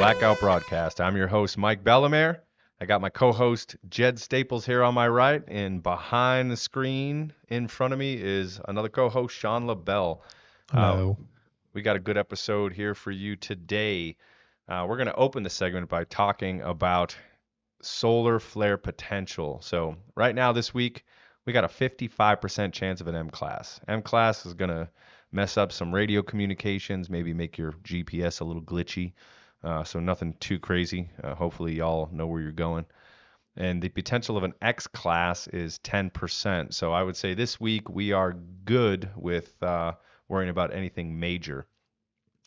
Blackout Broadcast. I'm your host, Mike Bellemare. I got my co-host, Jed Staples, here on my right, and behind the screen in front of me is another co-host, Sean LaBelle. Hello. We got a good episode here for you today. We're going to open the segment by talking about solar flare potential. So right now this week, we got a 55% chance of an M-class. M-class is going to mess up some radio communications, maybe make your GPS a little glitchy. So nothing too crazy. Hopefully y'all know where you're going. And the potential of an X class is 10%. So I would say this week we are good with worrying about anything major.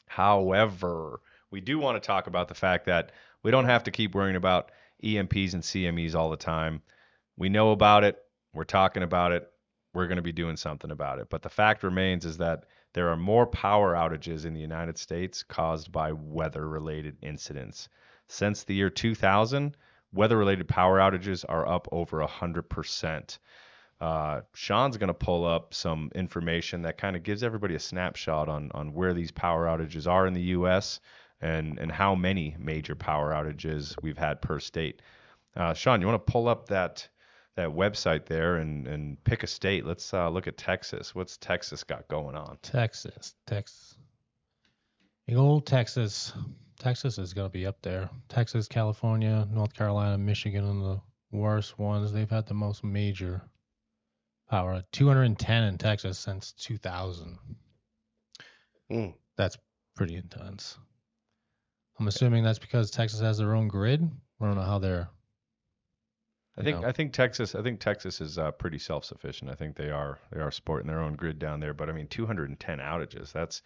However, we do want to talk about the fact that we don't have to keep worrying about EMPs and CMEs all the time. We know about it. We're talking about it. We're going to be doing something about it. But the fact remains is that there are more power outages in the United States caused by weather-related incidents. Since the year 2000, weather-related power outages are up over 100%. Sean's going to pull up some information that kind of gives everybody a snapshot on where these power outages are in the U.S. and how many major power outages we've had per state. Sean, you want to pull up that website there and pick a state? Let's look at Texas. What's Texas got going on? Texas. Big old Texas. Texas is going to be up there. Texas, California, North Carolina, Michigan are the worst ones. They've had the most major power. 210 in Texas since 2000. That's pretty intense. I'm assuming that's because Texas has their own grid. I don't know how they're... I think Texas is pretty self-sufficient. I think they are sporting their own grid down there. But I mean, 210 outages.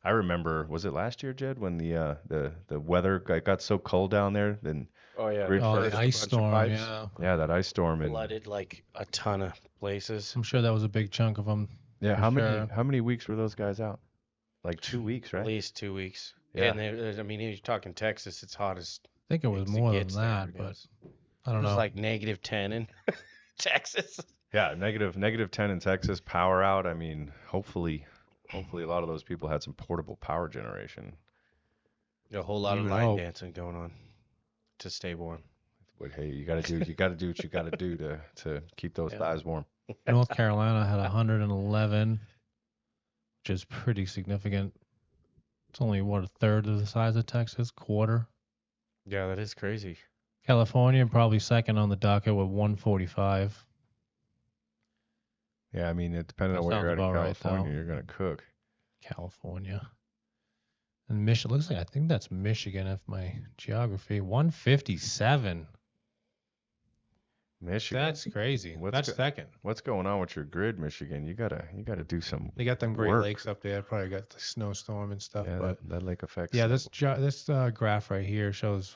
I remember, was it last year, Jed, when the weather got so cold down there? Then the ice storm. Yeah, that ice storm flooded like a ton of places. I'm sure that was a big chunk of them. Yeah, how many weeks were those guys out? Like 2 weeks, right? At least 2 weeks. Yeah. And I mean, you're talking Texas. It's hottest. I think it was more than that, but I don't know. It was like -10 in Texas. Yeah, negative 10 in Texas, power out. I mean, hopefully a lot of those people had some portable power generation. A whole lot of line dancing going on to stay warm. But hey, you got to do what you got to do to keep those thighs warm. North Carolina had 111, which is pretty significant. It's only, a third of the size of Texas, quarter. Yeah, that is crazy. California probably second on the docket with 145. Yeah, I mean, depending on where you're at in California, you're going to cook. California. And Michigan, I think that's Michigan if my geography. 157. Michigan. That's crazy. That's second. What's going on with your grid, Michigan? You gotta do some. They got them Great work. Lakes up there. Probably got the snowstorm and stuff. Yeah, but that lake effect. Yeah, this graph right here shows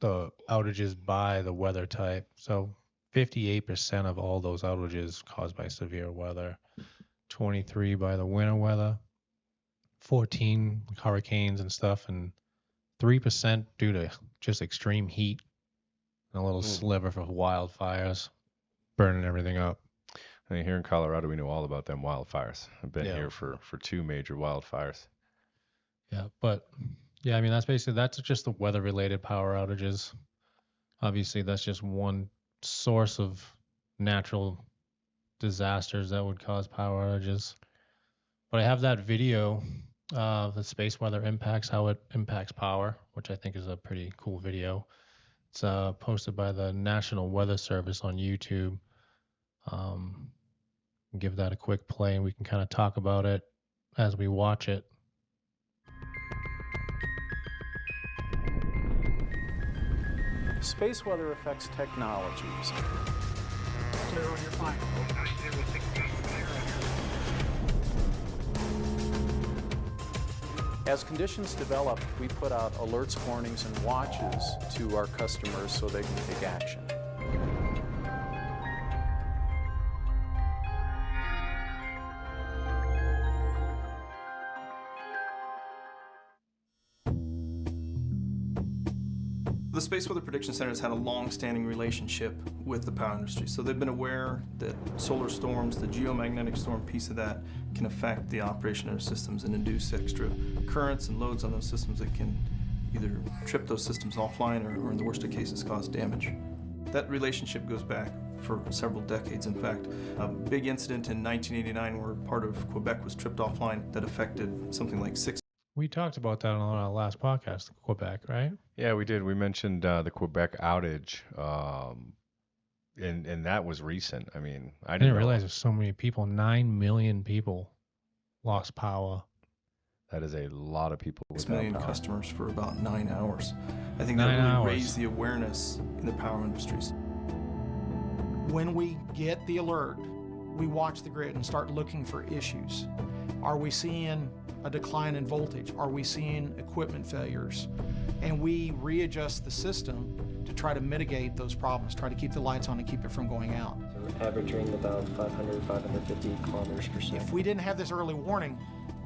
the outages by the weather type. So 58% of all those outages caused by severe weather, 23 by the winter weather, 14 hurricanes and stuff, and 3% due to just extreme heat, and a little sliver for wildfires, burning everything up. I mean, here in Colorado, we know all about them wildfires. I've been here for 2 major wildfires. Yeah, but yeah, I mean, that's just the weather-related power outages. Obviously, that's just one source of natural disasters that would cause power outages. But I have that video of the space weather impacts, how it impacts power, which I think is a pretty cool video. It's posted by the National Weather Service on YouTube. Give that a quick play, and we can kind of talk about it as we watch it. Space weather affects technologies. Clear on your final. As conditions develop, we put out alerts, warnings, and watches to our customers so they can take action. The Space Weather Prediction Center has had a long-standing relationship with the power industry, so they've been aware that solar storms, the geomagnetic storm piece of that, can affect the operation of their systems and induce extra currents and loads on those systems that can either trip those systems offline or in the worst of cases, cause damage. That relationship goes back for several decades. In fact, a big incident in 1989 where part of Quebec was tripped offline that affected something like 6. We talked about that on our last podcast, Quebec, right? Yeah, we did. We mentioned the Quebec outage, and that was recent. I mean, I I didn't didn't know. realize there's so many people. 9 million people lost power. That is a lot of people 6 without million power. customers for about 9 hours. I think 9 that really hours. raised the awareness in the power industries. When we get the alert, we watch the grid and start looking for issues. Are we seeing a decline in voltage? Are we seeing equipment failures? And we readjust the system to try to mitigate those problems, try to keep the lights on and keep it from going out. Averaging about 500, 550 kilometers per second. If we didn't have this early warning,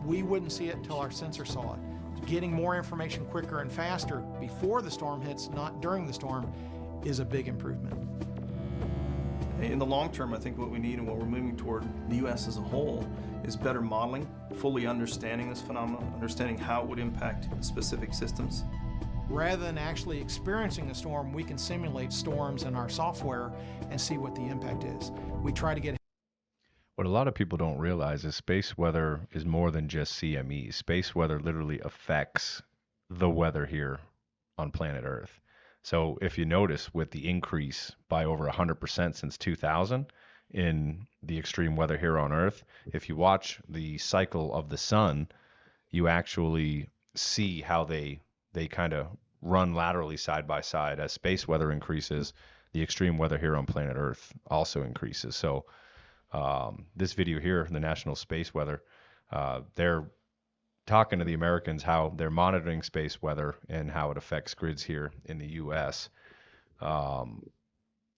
we wouldn't see it until our sensor saw it. Getting more information quicker and faster before the storm hits, not during the storm, is a big improvement. In the long term, I think what we need and what we're moving toward, the U.S. as a whole, is better modeling, fully understanding this phenomenon, understanding how it would impact specific systems. Rather than actually experiencing a storm, we can simulate storms in our software and see what the impact is. We try to get. What a lot of people don't realize is space weather is more than just CME. Space weather literally affects the weather here on planet Earth. So if you notice with the increase by over 100% since 2000 in the extreme weather here on Earth, if you watch the cycle of the sun, you actually see how they kind of run laterally side by side. As space weather increases, the extreme weather here on planet Earth also increases. So this video here, the National Space Weather, they're talking to the Americans how they're monitoring space weather and how it affects grids here in the U.S.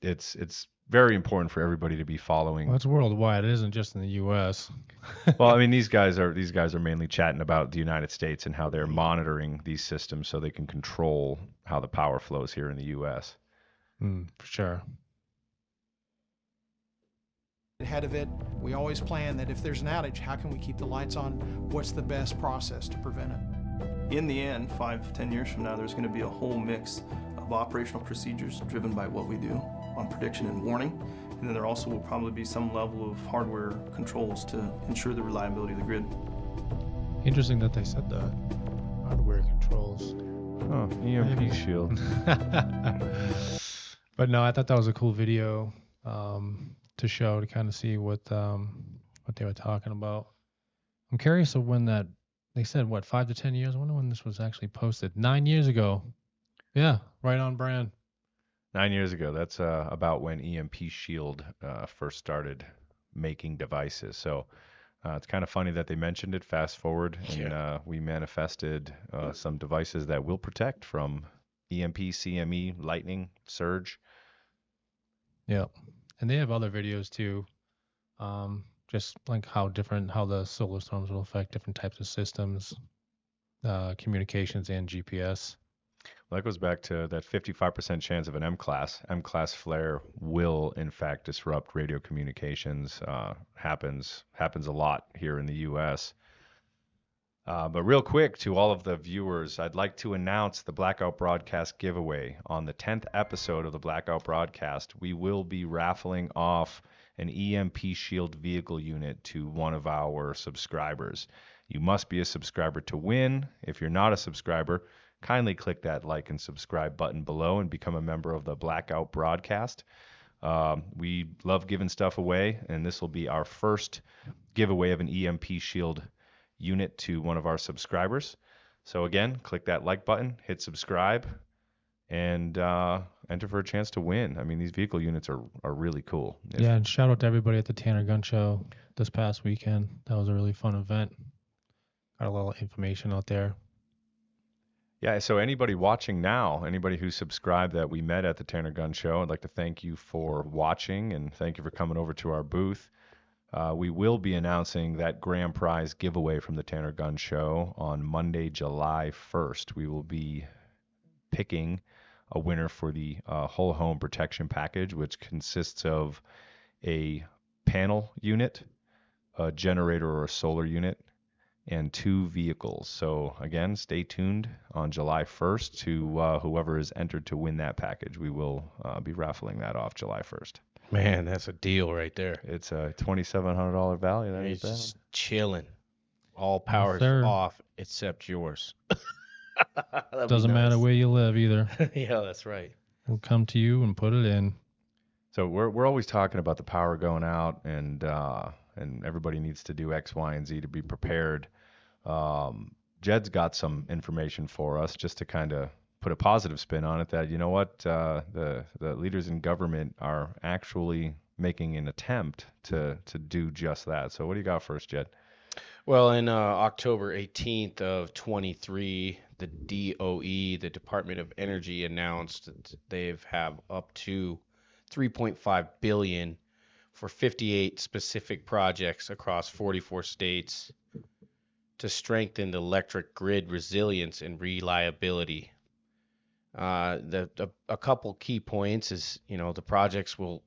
It's very important for everybody to be following. Well, it's worldwide. It isn't just in the U.S. Well, I mean, these guys are mainly chatting about the United States and how they're monitoring these systems so they can control how the power flows here in the U.S. For sure. Ahead of it, we always plan that if there's an outage, how can we keep the lights on? What's the best process to prevent it? In the end, 5-10 years from now, there's going to be a whole mix of operational procedures driven by what we do on prediction and warning. And then there also will probably be some level of hardware controls to ensure the reliability of the grid. Interesting that they said the hardware controls. Oh, EMP shield. But no, I thought that was a cool video to show, to kind of see what they were talking about. I'm curious of when that, they said, what, 5 to 10 years? I wonder when this was actually posted. 9 years ago. Yeah, right on brand. 9 years ago. That's about when EMP Shield first started making devices. So it's kind of funny that they mentioned it. Fast forward, and we manifested some devices that will protect from EMP, CME, lightning, surge. Yeah. And they have other videos too, just like how the solar storms will affect different types of systems, communications and GPS. Well, that goes back to that 55% chance of an M-class. M-class flare will, in fact, disrupt radio communications. Happens a lot here in the U.S. But real quick, to all of the viewers, I'd like to announce the Blackout Broadcast giveaway. On the 10th episode of the Blackout Broadcast, we will be raffling off an EMP Shield vehicle unit to one of our subscribers. You must be a subscriber to win. If you're not a subscriber, kindly click that like and subscribe button below and become a member of the Blackout Broadcast. We love giving stuff away, and this will be our first giveaway of an EMP Shield unit to one of our subscribers. So again, click that like button, hit subscribe, and enter for a chance to win. I mean, these vehicle units are really cool. Yeah, and shout out to everybody at the Tanner Gun Show this past weekend. That was a really fun event. Got a lot of information out there. Yeah, so anybody watching now, anybody who subscribed that we met at the Tanner Gun Show, I'd like to thank you for watching and thank you for coming over to our booth. We will be announcing that grand prize giveaway from the Tanner Gun Show on Monday, July 1st. We will be picking a winner for the whole home protection package, which consists of a panel unit, a generator or a solar unit, and 2 vehicles. So again, stay tuned on July 1st to whoever is entered to win that package. We will be raffling that off July 1st. Man, that's a deal right there. It's a $2,700 value. That It's ain't bad. just chilling. All powers sir. off except yours. That'd be Doesn't matter nice. where you live either. Yeah, that's right. We'll come to you and put it in. So we're always talking about the power going out, and everybody needs to do X, Y, and Z to be prepared. Jed's got some information for us just to kind of put a positive spin on it. That, you know what, the leaders in government are actually making an attempt to do just that. So what do you got for us, Jed? Well, in October 18th of 23, the DOE, the Department of Energy, announced that they have up to $3.5 billion for 58 specific projects across 44 states to strengthen the electric grid resilience and reliability. A couple key points is, the projects will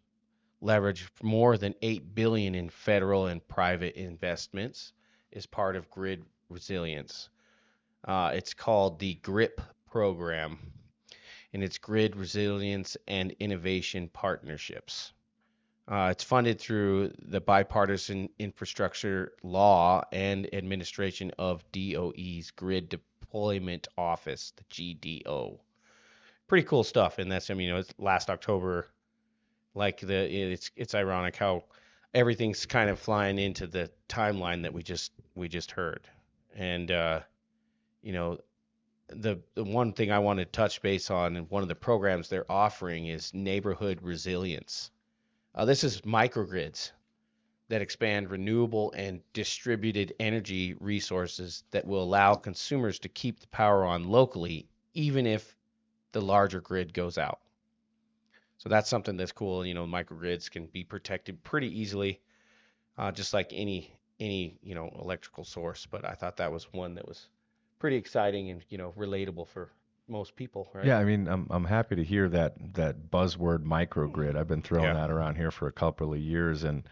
leverage more than $8 billion in federal and private investments as part of grid resilience. It's called the GRIP program, and it's Grid Resilience and Innovation Partnerships. It's funded through the Bipartisan Infrastructure Law and Administration of DOE's Grid Deployment Office, the GDO. Pretty cool stuff, and that's, it's last October. It's ironic how everything's kind of flying into the timeline that we just heard, and the one thing I want to touch base on, and one of the programs they're offering, is neighborhood resilience. This is microgrids that expand renewable and distributed energy resources that will allow consumers to keep the power on locally, even if the larger grid goes out. So that's something that's cool. Microgrids can be protected pretty easily, just like any electrical source. But I thought that was one that was pretty exciting and relatable for most people, right? Yeah, I'm happy to hear that buzzword microgrid. I've been throwing that around here for a couple of years, and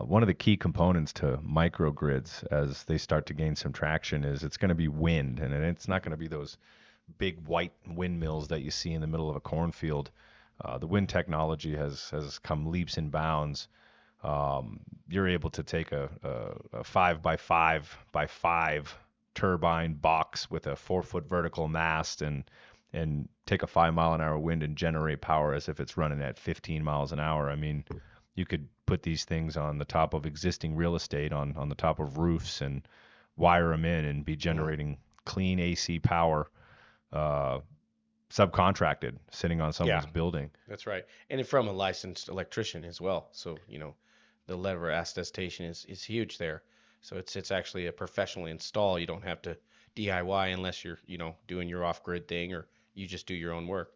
one of the key components to microgrids as they start to gain some traction is it's going to be wind, and it's not going to be those big white windmills that you see in the middle of a cornfield. The wind technology has come leaps and bounds. You're able to take a 5 by 5 by 5 turbine box with a 4-foot vertical mast and take a 5-mile-an-hour wind and generate power as if it's running at 15 miles an hour. You could put these things on the top of existing real estate, on the top of roofs, and wire them in and be generating clean AC power, subcontracted, sitting on someone's building. That's right. And from a licensed electrician as well. So, the level of attestation is huge there. So it's actually a professionally installed. You don't have to DIY unless you're, doing your off-grid thing, or you just do your own work.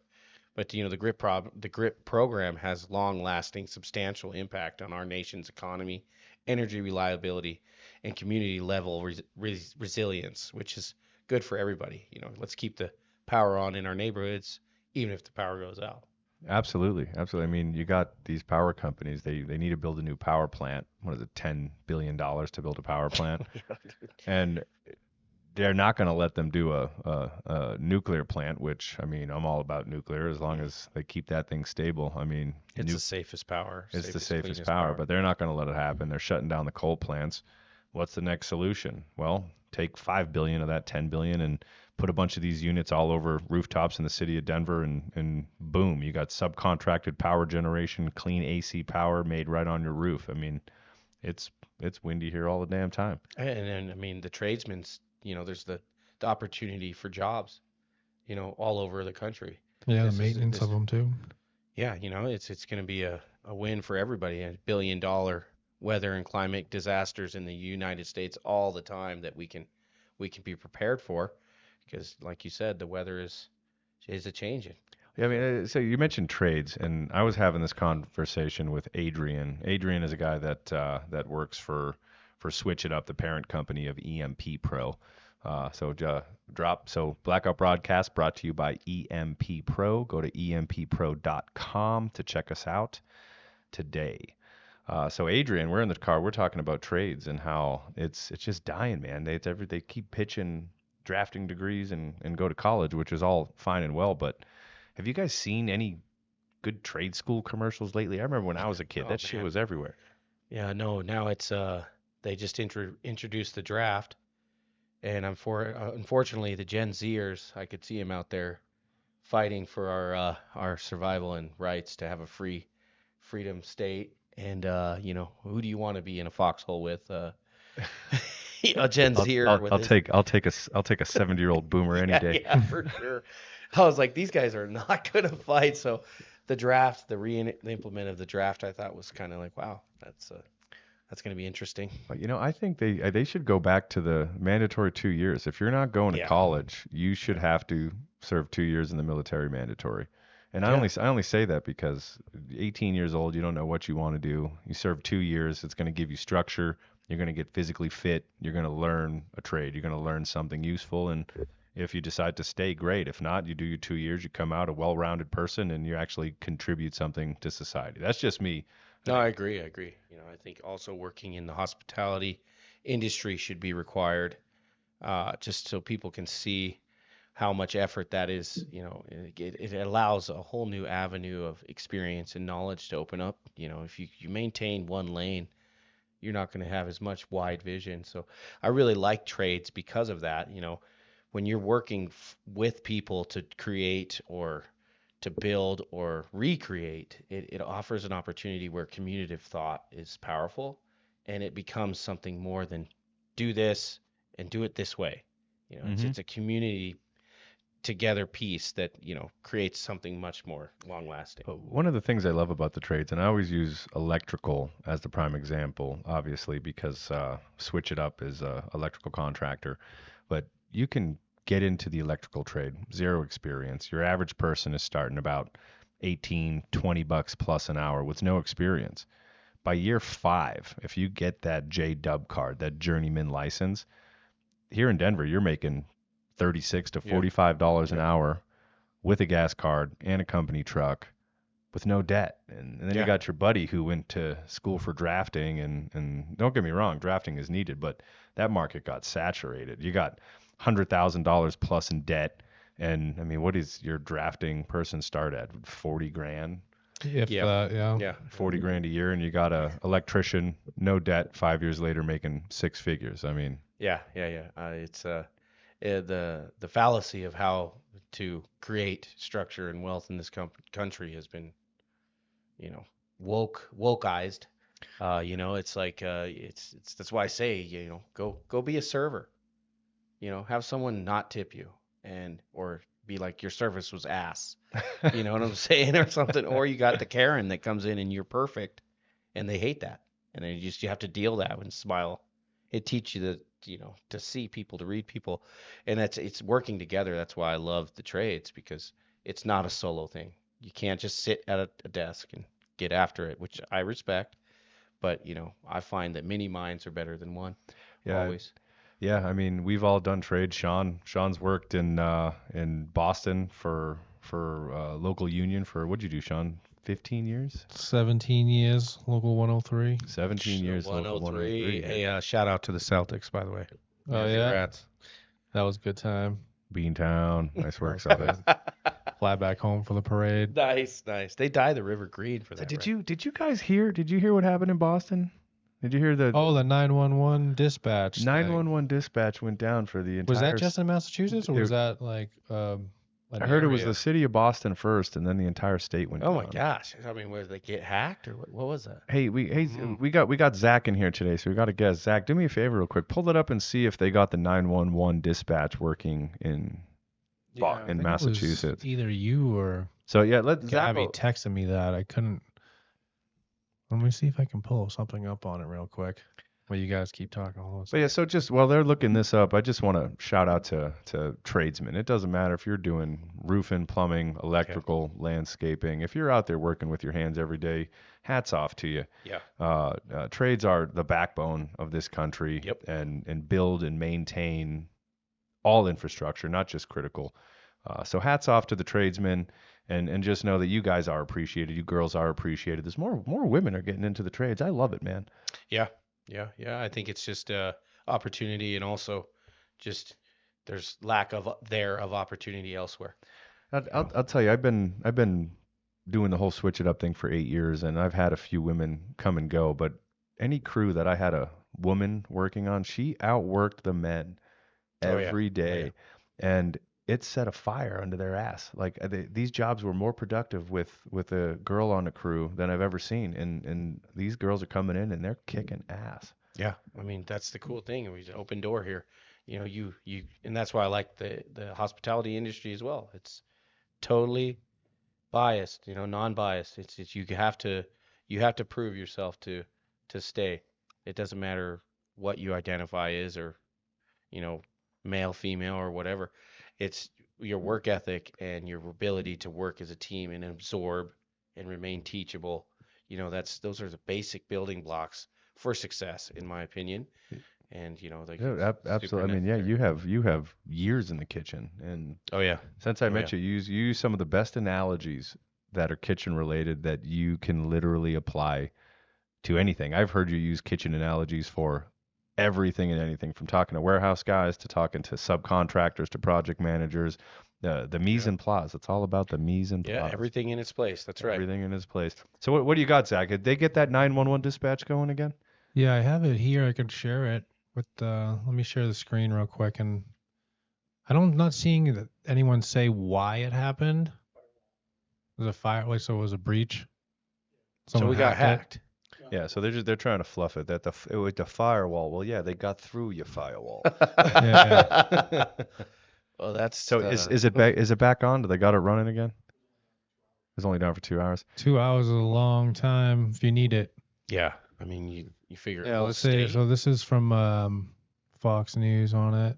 But, the GRIP program has long-lasting, substantial impact on our nation's economy, energy reliability, and community-level resilience, which is good for everybody. Let's keep the power on in our neighborhoods, even if the power goes out. Absolutely. You got these power companies. They need to build a new power plant. What is it, $10 billion to build a power plant? And they're not going to let them do a nuclear plant, which, I'm all about nuclear as long as they keep that thing stable. It's the safest power. It's the safest power, but they're not going to let it happen. They're shutting down the coal plants. What's the next solution? Well, take $5 billion of that $10 billion and put a bunch of these units all over rooftops in the city of Denver, and boom, you got subcontracted power generation, clean AC power made right on your roof. It's windy here all the damn time. And the tradesmen, there's the opportunity for jobs, all over the country. Yeah, the maintenance of them too. Yeah, it's going to be a win for everybody. $1 billion weather and climate disasters in the United States all the time that we can be prepared for. Because, like you said, the weather is a changing. Yeah, so you mentioned trades, and I was having this conversation with Adrian. Adrian is a guy that works for Switch It Up, the parent company of EMP Pro. So Blackout Broadcast brought to you by EMP Pro. Go to empro.com to check us out today. So Adrian, we're in the car. We're talking about trades and how it's just dying, man. They keep pitching drafting degrees and go to college, which is all fine and well. But have you guys seen any good trade school commercials lately? I remember when I was a kid, Oh, that shit man. was everywhere. Yeah, no, now it's they just introduced the draft, and unfortunately the Gen Zers, I could see them out there fighting for our survival and rights to have a freedom state. And who do you want to be in a foxhole with? A Gen Zer with his I'll take a 70-year-old boomer any yeah, day. yeah, for sure. I was like, these guys are not gonna fight. So the draft, the implement of the draft, I thought was kind of like, wow, that's gonna be interesting. But, I think they should go back to the mandatory 2 years. If you're not going to Yeah. college, you should have to serve 2 years in the military mandatory. And Yeah. I only say that because 18 years old, you don't know what you want to do. You serve 2 years, it's going to give you structure. You're going to get physically fit. You're going to learn a trade. You're going to learn something useful. And if you decide to stay, great. If not, you do your 2 years, you come out a well-rounded person, and you actually contribute something to society. That's just me. No, I agree. I think also working in the hospitality industry should be required, just so people can see how much effort that is. It allows a whole new avenue of experience and knowledge to open up. If you maintain one lane, you're not going to have as much wide vision. So I really like trades because of that. When you're working with people to create or to build or recreate, it offers an opportunity where communicative thought is powerful, and it becomes something more than do this and do it this way. It's a community together piece that creates something much more long lasting. One of the things I love about the trades, and I always use electrical as the prime example, obviously, because Switch It Up is a electrical contractor, but you can get into the electrical trade, zero experience. Your average person is starting about 18, $20 plus an hour with no experience. By year 5, if you get that J-Dub card, that journeyman license, here in Denver, you're making $36 to $45 an hour with a gas card and a company truck with no debt. And then you got your buddy who went to school for drafting, and don't get me wrong, drafting is needed, but that market got saturated. You got $100,000 plus in debt. And I mean, what is your drafting person start at? 40 grand? If Yeah. that, yeah. Yeah. 40 grand a year, and you got a electrician, no debt, 5 years later making 6 figures. I mean, Yeah. It's the fallacy of how to create structure and wealth in this country has been, wokeized. It's like it's that's why I say, go be a server. Have someone not tip you or be like your service was ass. You know what I'm saying, or something. Or you got the Karen that comes in and you're perfect, and they hate that, and then you have to deal that and smile. It teaches you to see people, to read people, and it's working together. That's why I love the trades, because it's not a solo thing. You can't just sit at a desk and get after it, which I respect. But I find that many minds are better than one. Yeah. Always. Yeah, I mean, we've all done trades. Sean's worked in Boston for local union for, what'd you do, Sean? 15 years? 17 years, local 103. 17 years local 103. Hey, shout out to the Celtics, by the way. Oh, yeah? Congrats. That was a good time. Beantown. Nice work, Celtics. Fly back home for the parade. Nice. They dye the river green for So that. did you guys hear? Did you hear what happened in Boston? Did you hear the Oh, the 911 dispatch. thing. 911 dispatch went down for the entire? Was that just in Massachusetts, or was that like I heard it was the city of Boston first, and then the entire state went Oh down. my gosh! I mean, where did they get hacked, or what was that? Hey, we got Zach in here today, so we got a guest. Zach, do me a favor real quick. Pull it up and see if they got the 911 dispatch working in I think it was Massachusetts. either you or So yeah, let Zach. Gabby texted me that. I couldn't. Let me see if I can pull something up on it real quick. Well, you guys keep talking. Hold on a But yeah, so just while they're looking this up, I just want to shout out to tradesmen. It doesn't matter if you're doing roofing, plumbing, electrical, landscaping. If you're out there working with your hands every day, hats off to you. Yeah. Trades are the backbone of this country. Yep. And build and maintain all infrastructure, not just critical. So hats off to the tradesmen. And just know that you guys are appreciated. You girls are appreciated. There's more women are getting into the trades. I love it, man. Yeah, yeah, yeah. I think it's just opportunity, and also just there's lack of opportunity elsewhere. I'll tell you, I've been doing the whole switch it up thing for 8 years, and I've had a few women come and go, but any crew that I had a woman working on, she outworked the men Oh yeah, every oh yeah. day, and it set a fire under their ass. Like these jobs were more productive with a girl on the crew than I've ever seen, and these girls are coming in and they're kicking ass. Yeah, I mean that's the cool thing. We open door here. And that's why I like the hospitality industry as well. It's totally biased, non-biased. It's you have to prove yourself to stay. It doesn't matter what you identify as, or you know, male, female, or whatever. It's your work ethic and your ability to work as a team and absorb and remain teachable. Those are the basic building blocks for success, in my opinion. And like Yeah, it's super absolutely. I mean, yeah, necessary. you have years in the kitchen, and Oh yeah. since I Oh yeah. met you, you use some of the best analogies that are kitchen related that you can literally apply to anything. I've heard you use kitchen analogies for everything and anything, from talking to warehouse guys to talking to subcontractors to project managers. The mise Yeah. en place. It's all about the mise en Yeah, place. everything in its place. That's right. Everything in its place. So what do you got, Zach? Did they get that 911 dispatch going again? Yeah, I have it here. I could share it with. Let me share the screen real quick, and I'm not seeing that anyone say why it happened. It was a fire, like, so it was a breach. So Someone we got hacked it. hacked. Yeah, so they're trying to fluff it. It was the firewall. Well, yeah, they got through your firewall. Yeah. Well, that's So is it back on? Do they got it running again? It was only down for 2 hours. 2 hours is a long time if you need it. yeah. I mean, you figure Yeah, we'll let's say stay. so. This is from Fox News on it.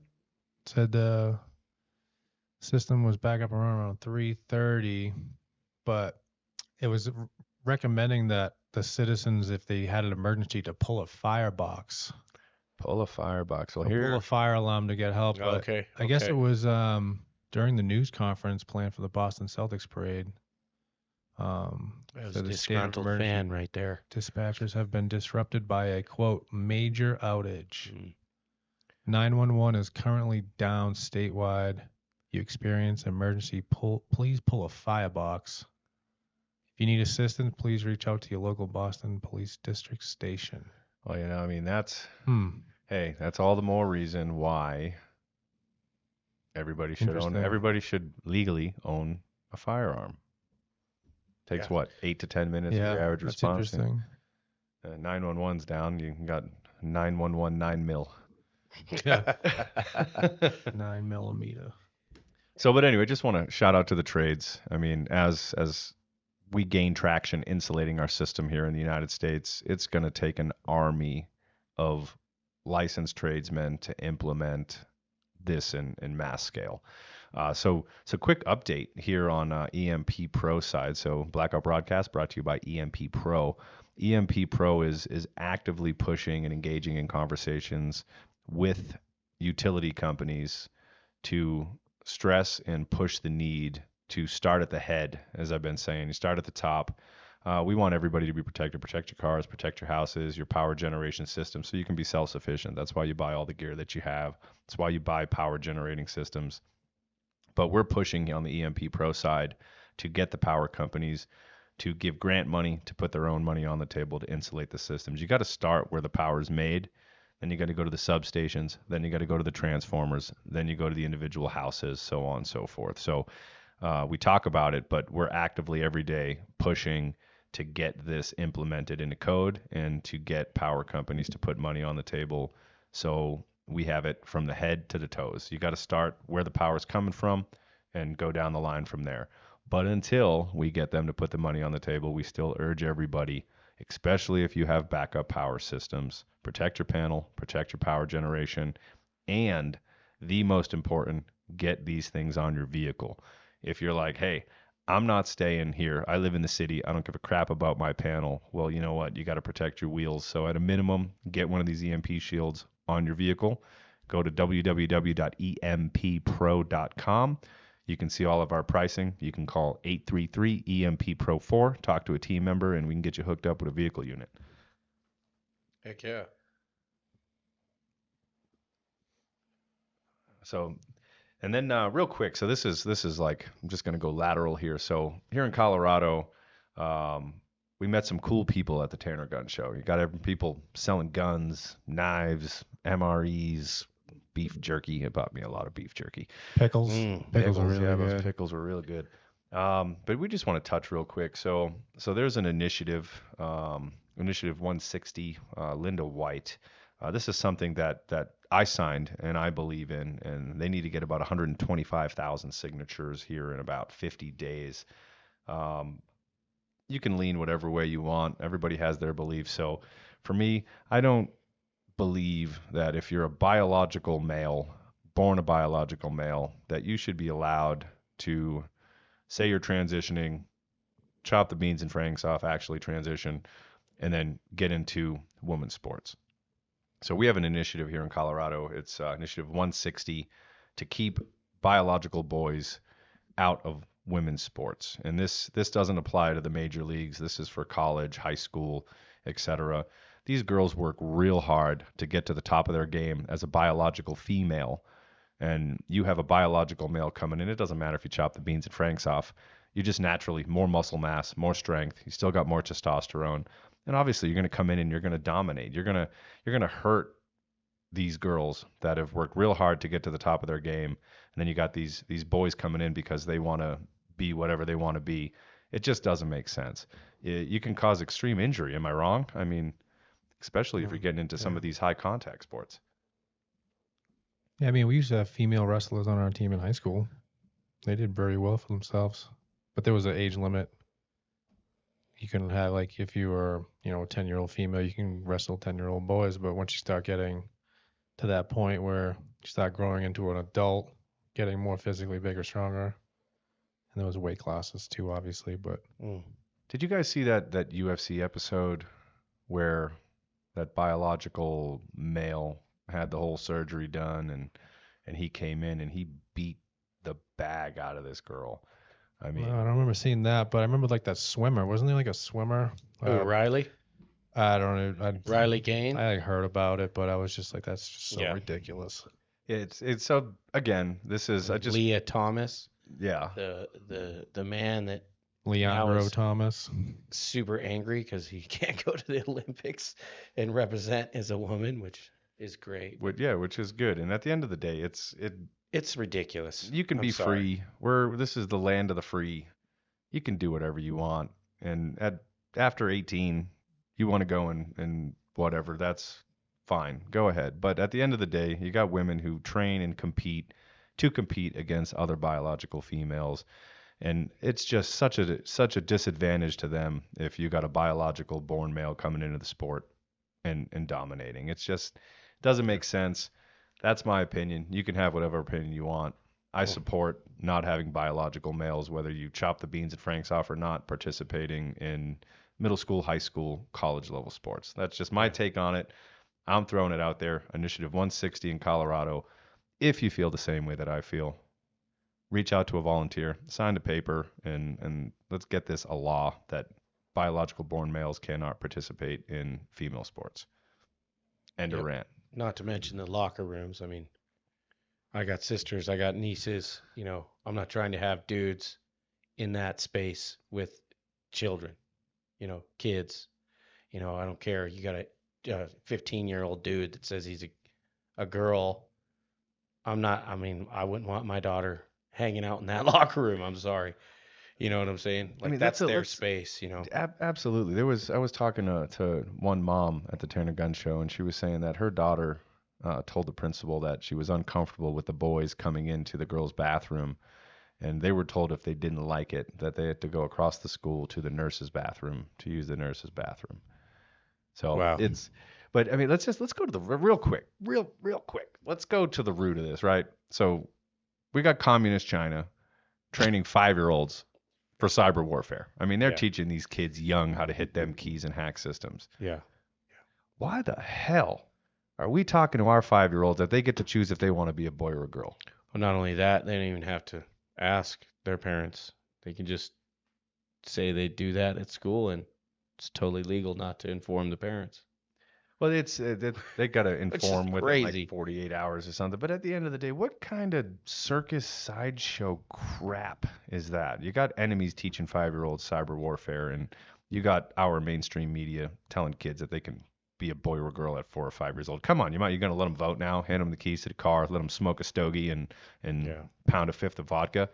Said the system was back up around 3:30, but it was recommending that the citizens, if they had an emergency, to pull a firebox, Pull a firebox. Well, or pull a fire alarm to get help. But Okay. I guess okay. it was during the news conference planned for the Boston Celtics parade. That was So a the state of disgruntled emergency fan right there. dispatchers have been disrupted by a quote major outage. Mm. 911 is currently down statewide. You experience emergency, please pull a firebox. If you need assistance, please reach out to your local Boston Police District station. well, I mean, that's Hey, that's all the more reason why everybody should legally own a firearm. Takes Yeah. what, 8 to 10 minutes for Yeah, your average that's response. interesting. 911's down. You got 911 9 mil. Yeah. 9mm. So, but anyway, just want to shout out to the trades. I mean, as we gain traction insulating our system here in the United States, it's going to take an army of licensed tradesmen to implement this in mass scale. So quick update here on EMP Pro side. So Blackout Broadcast brought to you by EMP Pro. EMP Pro is actively pushing and engaging in conversations with utility companies to stress and push the need to start at the head, as I've been saying. You start at the top. We want everybody to be protected. Protect your cars, protect your houses, your power generation system, so you can be self-sufficient. That's why you buy all the gear that you have. That's why you buy power generating systems. But we're pushing on the EMP Pro side to get the power companies to give grant money, to put their own money on the table to insulate the systems. You got to start where the power is made. Then you got to go to the substations. Then you got to go to the transformers. Then you go to the individual houses, so on and so forth. So we talk about it, but we're actively every day pushing to get this implemented into code and to get power companies to put money on the table. So we have it from the head to the toes. You got to start where the power is coming from and go down the line from there. But until we get them to put the money on the table, we still urge everybody, especially if you have backup power systems, protect your panel, protect your power generation, and the most important, get these things on your vehicle. If you're like, hey, I'm not staying here. I live in the city. I don't give a crap about my panel. Well, you know what? You got to protect your wheels. So at a minimum, get one of these EMP shields on your vehicle. Go to www.empro.com. You can see all of our pricing. You can call 833 EMP Pro 4, talk to a team member, and we can get you hooked up with a vehicle unit. Heck yeah. So, and then real quick, so this is like, I'm just going to go lateral here. So here in Colorado, we met some cool people at the Tanner Gun Show. You got people selling guns, knives, MREs, beef jerky. It bought me a lot of beef jerky. Pickles. Pickles are really yeah, good. those pickles were really good. But we just want to touch real quick. So there's an initiative, Initiative 160, Linda White. This is something that I signed and I believe in, and they need to get about 125,000 signatures here in about 50 days. You can lean whatever way you want. Everybody has their beliefs. So for me, I don't believe that if you're a biological male, born a biological male, that you should be allowed to say you're transitioning, chop the beans and franks off, actually transition, and then get into women's sports. So we have an initiative here in Colorado. It's Initiative 160 to keep biological boys out of women's sports. And this doesn't apply to the major leagues. This is for college, high school, etc. These girls work real hard to get to the top of their game as a biological female. And you have a biological male coming in. It doesn't matter if you chop the beans and franks off. You just naturally more muscle mass, more strength. You still got more testosterone. And obviously you're going to come in and you're going to dominate. You're going to hurt these girls that have worked real hard to get to the top of their game. And then you got these boys coming in because they want to be whatever they want to be. It just doesn't make sense. You can cause extreme injury. Am I wrong? I mean, especially if you're getting into some of these high contact sports. Yeah, I mean, we used to have female wrestlers on our team in high school. They did very well for themselves, but there was an age limit. You couldn't have, like, if you were, a 10-year-old female, you can wrestle 10-year-old boys, but once you start getting to that point where you start growing into an adult, getting more physically bigger, stronger, and there was weight classes too, obviously, but. Did you guys see that UFC episode where that biological male had the whole surgery done and he came in and he beat the bag out of this girl? I mean, I don't remember seeing that, but I remember like that swimmer. Wasn't he like a swimmer? Riley? I don't know. Riley Gaines? I heard about it, but I was just like, that's just so Yeah. ridiculous. it's so, again, this is Leah Thomas, yeah. the man that Leandro was- Thomas. super angry because he can't go to the Olympics and represent as a woman, which is great. Which is good. And at the end of the day, It's ridiculous. you can I'm be sorry. free. This is the land of the free. You can do whatever you want. And after 18, you want to go and whatever, that's fine. Go ahead. But at the end of the day, you got women who train and compete against other biological females. And it's just such a disadvantage to them if you got a biological born male coming into the sport and dominating. It's just doesn't make sense. That's my opinion. You can have whatever opinion you want. I support not having biological males, whether you chop the beans and franks off or not, participating in middle school, high school, college level sports. That's just my take on it. I'm throwing it out there. Initiative 160 in Colorado. If you feel the same way that I feel, reach out to a volunteer, sign a paper, and let's get this a law that biological born males cannot participate in female sports. End of rant. Not to mention the locker rooms. I mean, I got sisters, I got nieces. I'm not trying to have dudes in that space with children, kids. I don't care. You got a 15-year-old dude that says he's a girl. I wouldn't want my daughter hanging out in that locker room. I'm sorry. You know what I'm saying? Like, that's their space, Absolutely. I was talking to one mom at the Tanner Gun Show, and she was saying that her daughter told the principal that she was uncomfortable with the boys coming into the girls' bathroom, and they were told if they didn't like it that they had to go across the school to the nurse's bathroom to use the nurse's bathroom. So Wow. But I mean, let's go to the real quick. Let's go to the root of this, right? So we got communist China training 5-year-olds for cyber warfare. I mean, they're teaching these kids young how to hit them keys and hack systems. Yeah. Why the hell are we talking to our 5-year-olds that they get to choose if they want to be a boy or a girl? Well, not only that, they don't even have to ask their parents. They can just say they do that at school, and it's totally legal not to inform the parents. Well, they got to Which is inform within crazy. like 48 hours or something. But at the end of the day, what kind of circus sideshow crap is that? You got enemies teaching 5-year-olds cyber warfare, and you got our mainstream media telling kids that they can be a boy or girl at 4 or 5 years old. Come on, you're going to let them vote now? Hand them the keys to the car, let them smoke a stogie and Yeah. pound a fifth of vodka.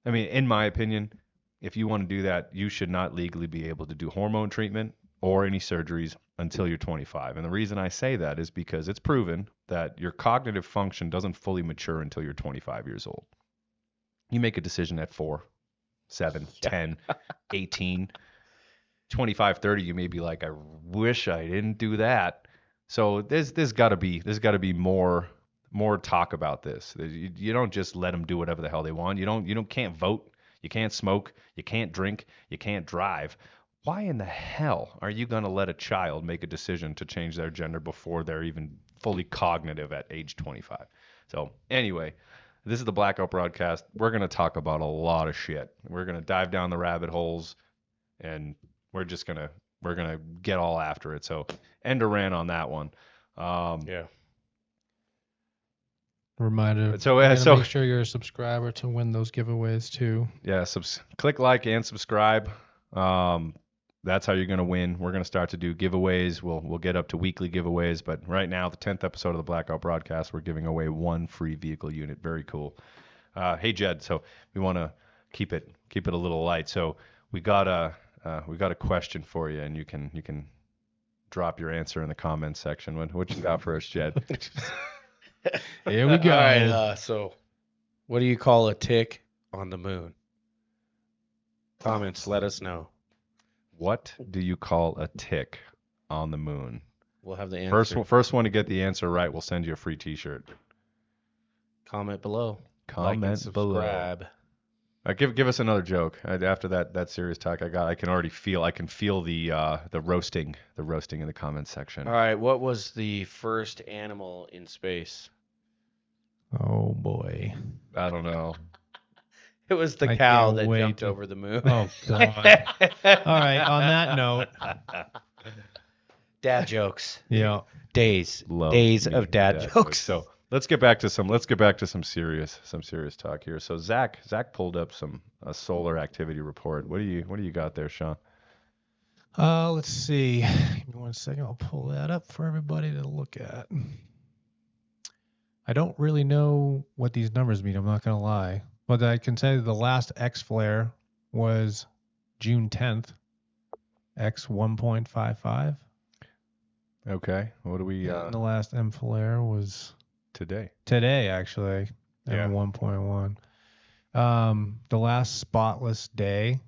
I mean, in my opinion, if you want to do that, you should not legally be able to do hormone treatment or any surgeries until you're 25. And the reason I say that is because it's proven that your cognitive function doesn't fully mature until you're 25 years old. You make a decision at 4, 7, 10, 18, 25, 30, you may be like, I wish I didn't do that. So there's got to be more talk about this. You don't just let them do whatever the hell they want. You can't vote, you can't smoke, you can't drink, you can't drive. Why in the hell are you going to let a child make a decision to change their gender before they're even fully cognitive at age 25? So anyway, this is the Blackout broadcast. We're going to talk about a lot of shit. We're going to dive down the rabbit holes, and we're going to get all after it. So end a rant on that one. Yeah. Reminder. So, you gotta so- make sure you're a subscriber to win those giveaways too. Yeah, click like and subscribe. That's how you're going to win. We're going to start to do giveaways. We'll get up to weekly giveaways, but right now, the 10th episode of the Blackout broadcast, we're giving away 1 free vehicle unit. Very cool. Hey Jed, so we want to keep it a little light. So we got a question for you, and you can drop your answer in the comments section. What you got for us, Jed? Here we go. All right, so what do you call a tick on the moon? Comments, let us know. What do you call a tick on the moon? We'll have the answer. First one to get the answer right, we'll send you a free T-shirt. Comment below. Comment like and below. subscribe. Give us another joke. After that serious talk I can feel the roasting in the comments section. All right, what was the first animal in space? Oh boy. I don't know. It was the I cow can't that wait jumped to- over the moon. Oh god. All right. On that note, Dad jokes. yeah. Days Love of me dad jokes. So let's get back to some serious talk here. So Zach pulled up a solar activity report. What do you got there, Sean? Let's see. Give me 1 second. I'll pull that up for everybody to look at. I don't really know what these numbers mean. I'm not gonna lie, but I can tell you the last X flare was June 10th. X 1.55. Okay. What do we And the last M flare was today? today, actually, at Yeah. 1.1. The last spotless day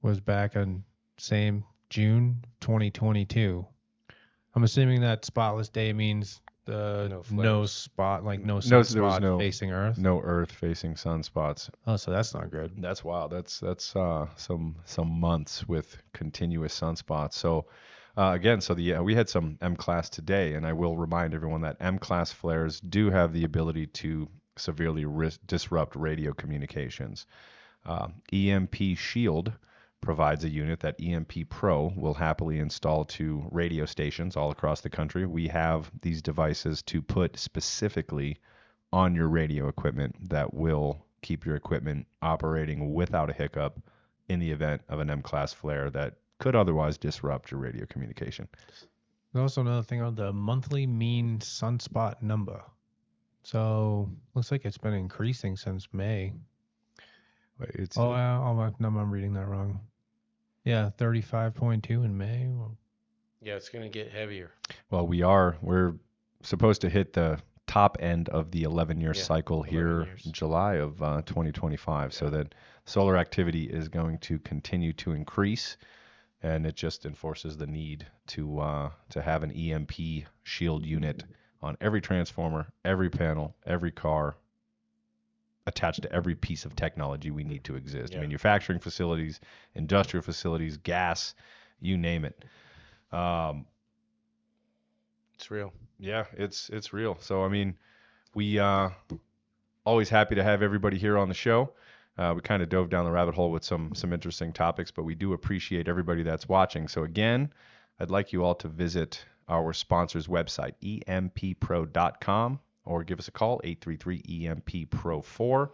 was back on same June 2022. I'm assuming that spotless day means No no flares. spot, like no there was sunspot no- facing Earth. No Earth facing sunspots. Oh, so that's not good. That's wild. That's some months with continuous sunspots. So again, we had some M class today, and I will remind everyone that M class flares do have the ability to severely disrupt radio communications. EMP Shield provides a unit that EMP Pro will happily install to radio stations all across the country. We have these devices to put specifically on your radio equipment that will keep your equipment operating without a hiccup in the event of an M-class flare that could otherwise disrupt your radio communication. There's also another thing on the monthly mean sunspot number. So looks like it's been increasing since May. It's No, I'm reading that wrong. Yeah, 35.2 in May. Well, Yeah, it's gonna get heavier. well, we're supposed to hit the top end of the 11-year Yeah, cycle 11 here years. in July of 2025, so that solar activity is going to continue to increase, and it just enforces the need to have an EMP shield unit on every transformer, every panel, every car, attached to every piece of technology we need to exist. Yeah. Manufacturing facilities, industrial facilities, gas, you name it. It's real. Yeah, it's real. So I mean, we always happy to have everybody here on the show. We kind of dove down the rabbit hole with some interesting topics, but we do appreciate everybody that's watching. So again, I'd like you all to visit our sponsor's website, empro.com, or give us a call, 833-EMP-PRO4.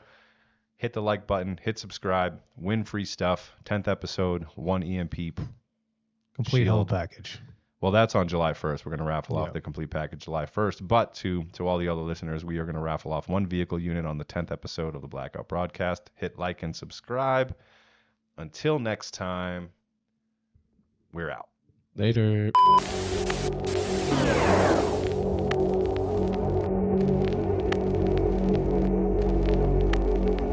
Hit the like button, hit subscribe, win free stuff. 10th episode, 1 EMP Complete shield. whole package. Well, that's on July 1st. We're going to raffle off Yeah. the complete package July 1st. But to all the other listeners, we are going to raffle off 1 vehicle unit on the 10th episode of the Blackout broadcast. Hit like and subscribe. Until next time, we're out. Later.